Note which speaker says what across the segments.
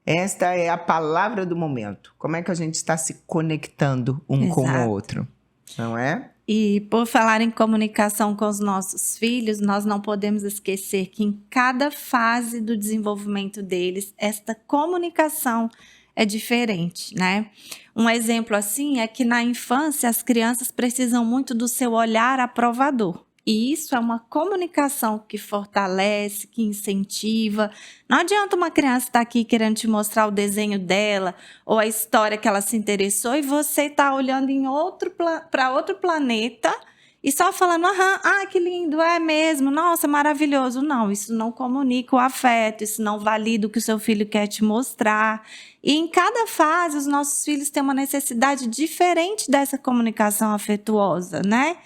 Speaker 1: Esta é a palavra do momento. Como é que a gente está se conectando um com o outro, não é?
Speaker 2: E por falar em comunicação com os nossos filhos, nós não podemos esquecer que em cada fase do desenvolvimento deles, esta comunicação é diferente, né? Um exemplo assim é que na infância as crianças precisam muito do seu olhar aprovador. E isso é uma comunicação que fortalece, que incentiva. Não adianta uma criança estar aqui querendo te mostrar o desenho dela ou a história que ela se interessou e você está olhando para outro planeta e só falando, que lindo, é mesmo, nossa, maravilhoso. Não, isso não comunica o afeto, isso não valida o que o seu filho quer te mostrar. E em cada fase, os nossos filhos têm uma necessidade diferente dessa comunicação afetuosa, né?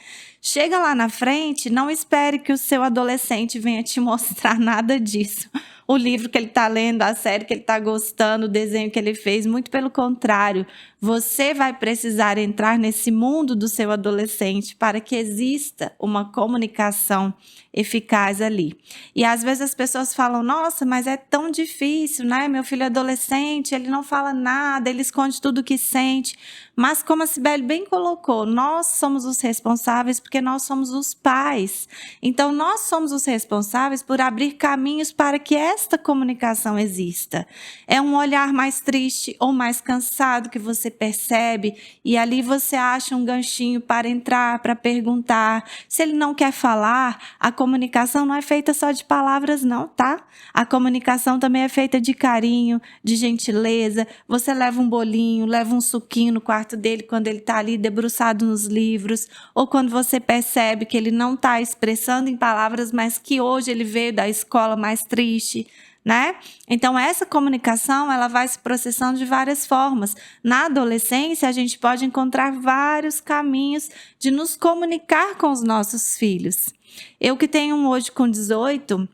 Speaker 2: Chega lá na frente, não espere que o seu adolescente venha te mostrar nada disso. O livro que ele está lendo, a série que ele está gostando, o desenho que ele fez, muito pelo contrário. Você vai precisar entrar nesse mundo do seu adolescente para que exista uma comunicação eficaz ali. E às vezes as pessoas falam, nossa, mas é tão difícil, né? Meu filho é adolescente, ele não fala nada, ele esconde tudo o que sente. Mas como a Cibele bem colocou, nós somos os responsáveis porque nós somos os pais. Então nós somos os responsáveis por abrir caminhos para que esta comunicação exista. É um olhar mais triste ou mais cansado que você percebe e ali você acha um ganchinho para entrar, para perguntar. Se ele não quer falar, a comunicação não é feita só de palavras não, tá? A comunicação também é feita de carinho, de gentileza. Você leva um bolinho, leva um suquinho no quarto dele quando ele está ali debruçado nos livros, ou quando você percebe que ele não está expressando em palavras, mas que hoje ele veio da escola mais triste, né? Então essa comunicação ela vai se processando de várias formas. Na adolescência a gente pode encontrar vários caminhos de nos comunicar com os nossos filhos. Eu que tenho um hoje com 18,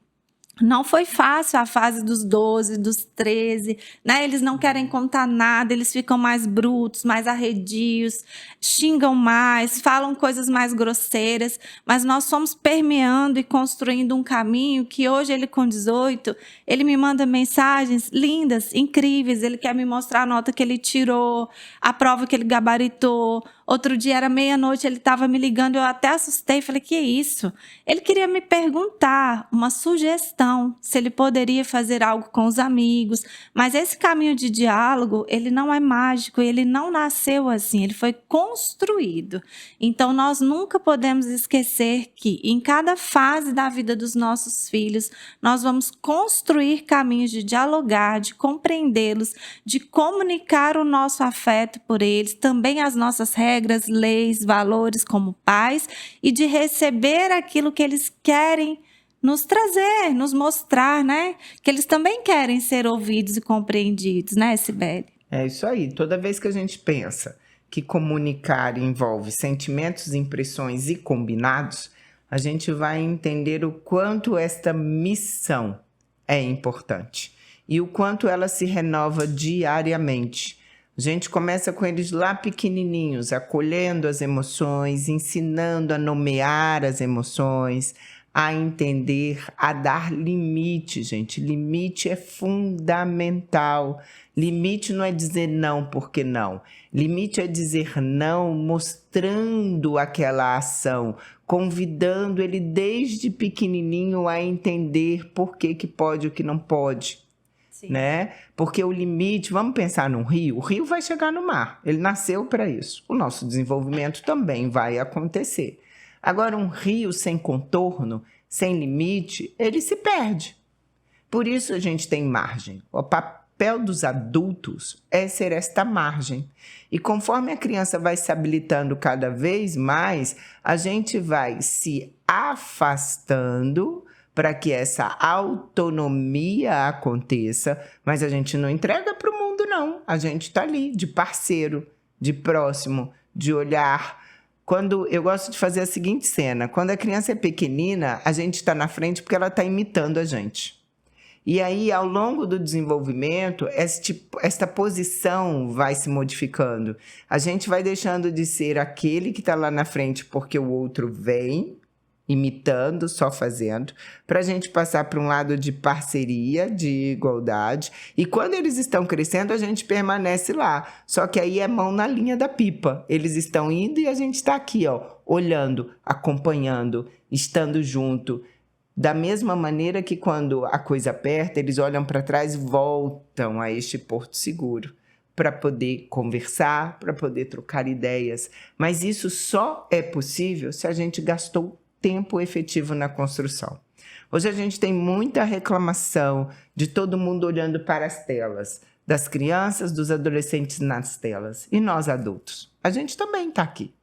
Speaker 2: não foi fácil a fase dos 12, dos 13, né? Eles não querem contar nada, eles ficam mais brutos, mais arredios, xingam mais, falam coisas mais grosseiras, mas nós fomos permeando e construindo um caminho que hoje ele com 18, ele me manda mensagens lindas, incríveis, ele quer me mostrar a nota que ele tirou, a prova que ele gabaritou. Outro dia era meia-noite, ele estava me ligando, eu até assustei, falei, que é isso? Ele queria me perguntar uma sugestão, se ele poderia fazer algo com os amigos, mas esse caminho de diálogo, ele não é mágico, ele não nasceu assim, ele foi construído. Então, nós nunca podemos esquecer que em cada fase da vida dos nossos filhos, nós vamos construir caminhos de dialogar, de compreendê-los, de comunicar o nosso afeto por eles, também as nossas regras, leis, valores como pais e de receber aquilo que eles querem nos trazer, nos mostrar, né? Que eles também querem ser ouvidos e compreendidos, né, Cibele?
Speaker 1: É isso aí. Toda vez que a gente pensa que comunicar envolve sentimentos, impressões e combinados, a gente vai entender o quanto esta missão é importante e o quanto ela se renova diariamente. A gente começa com eles lá pequenininhos, acolhendo as emoções, ensinando a nomear as emoções, a entender, a dar limite, gente. Limite é fundamental. Limite não é dizer não porque não. Limite é dizer não mostrando aquela ação, convidando ele desde pequenininho a entender por que pode e o que não pode. Né? Porque o limite, vamos pensar num rio, o rio vai chegar no mar, ele nasceu para isso. O nosso desenvolvimento também vai acontecer. Agora, um rio sem contorno, sem limite, ele se perde. Por isso a gente tem margem. O papel dos adultos é ser esta margem. E conforme a criança vai se habilitando cada vez mais, a gente vai se afastando para que essa autonomia aconteça, mas a gente não entrega para o mundo, não. A gente está ali, de parceiro, de próximo, de olhar. Eu gosto de fazer a seguinte cena, quando a criança é pequenina, a gente está na frente porque ela está imitando a gente. E aí, ao longo do desenvolvimento, esta posição vai se modificando. A gente vai deixando de ser aquele que está lá na frente porque o outro vem, imitando, só fazendo, para a gente passar para um lado de parceria, de igualdade. E quando eles estão crescendo, a gente permanece lá. Só que aí é mão na linha da pipa. Eles estão indo e a gente está aqui, ó, olhando, acompanhando, estando junto. Da mesma maneira que quando a coisa aperta, eles olham para trás e voltam a este porto seguro para poder conversar, para poder trocar ideias. Mas isso só é possível se a gente gastou tempo efetivo na construção. Hoje a gente tem muita reclamação de todo mundo olhando para as telas, das crianças, dos adolescentes nas telas. E nós adultos? A gente também está aqui.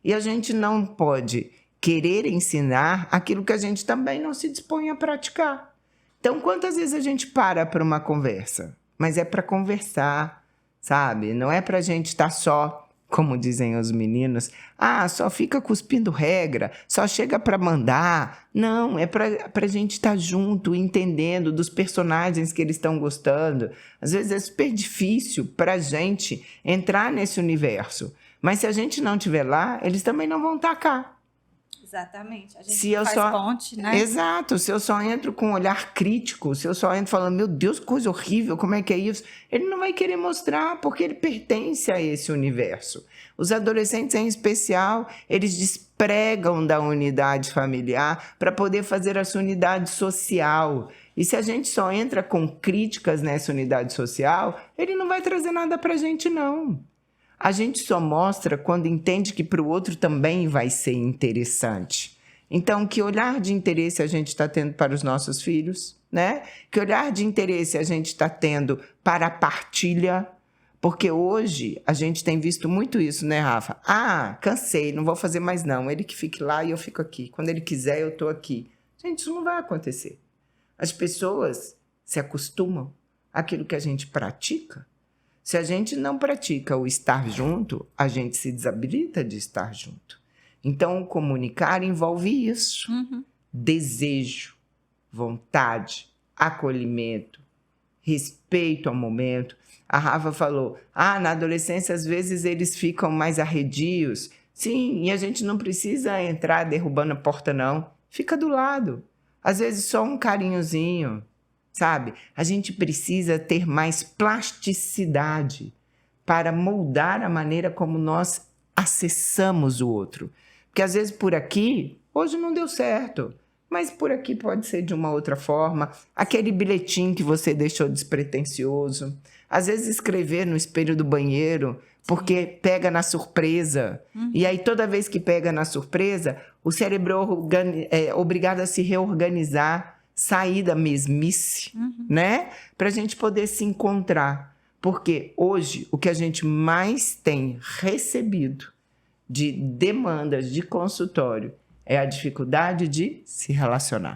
Speaker 1: E a gente não pode querer ensinar aquilo que a gente também não se dispõe a praticar. Então, quantas vezes a gente para uma conversa? Mas é para conversar, sabe? Não é para a gente estar só, como dizem os meninos, só fica cuspindo regra, só chega para mandar. Não, é para a gente estar junto, entendendo dos personagens que eles estão gostando. Às vezes é super difícil para a gente entrar nesse universo. Mas se a gente não estiver lá, eles também não vão estar cá.
Speaker 2: Exatamente. A gente faz ponte, né?
Speaker 1: Exato. Se eu só entro com um olhar crítico, se eu só entro falando, meu Deus, que coisa horrível, como é que é isso? Ele não vai querer mostrar, porque ele pertence a esse universo. Os adolescentes, em especial, eles despregam da unidade familiar para poder fazer a sua unidade social. E se a gente só entra com críticas nessa unidade social, ele não vai trazer nada para a gente, não. A gente só mostra quando entende que para o outro também vai ser interessante. Então, que olhar de interesse a gente está tendo para os nossos filhos, né? Que olhar de interesse a gente está tendo para a partilha? Porque hoje a gente tem visto muito isso, né, Rafa? Cansei, não vou fazer mais não. Ele que fique lá e eu fico aqui. Quando ele quiser, eu estou aqui. Gente, isso não vai acontecer. As pessoas se acostumam àquilo que a gente pratica. Se a gente não pratica o estar junto, a gente se desabilita de estar junto. Então, comunicar envolve isso. Desejo, vontade, acolhimento, respeito ao momento. A Rafa falou, na adolescência, às vezes, eles ficam mais arredios. Sim, e a gente não precisa entrar derrubando a porta, não. Fica do lado. Às vezes, só um carinhozinho. Sabe? A gente precisa ter mais plasticidade para moldar a maneira como nós acessamos o outro. Porque às vezes por aqui, hoje não deu certo, mas por aqui pode ser de uma outra forma. Aquele bilhetinho que você deixou despretensioso. Às vezes escrever no espelho do banheiro, porque pega na surpresa. E aí toda vez que pega na surpresa, o cérebro é obrigado a se reorganizar, sair da mesmice, né? Para a gente poder se encontrar. Porque hoje o que a gente mais tem recebido de demandas de consultório é a dificuldade de se relacionar.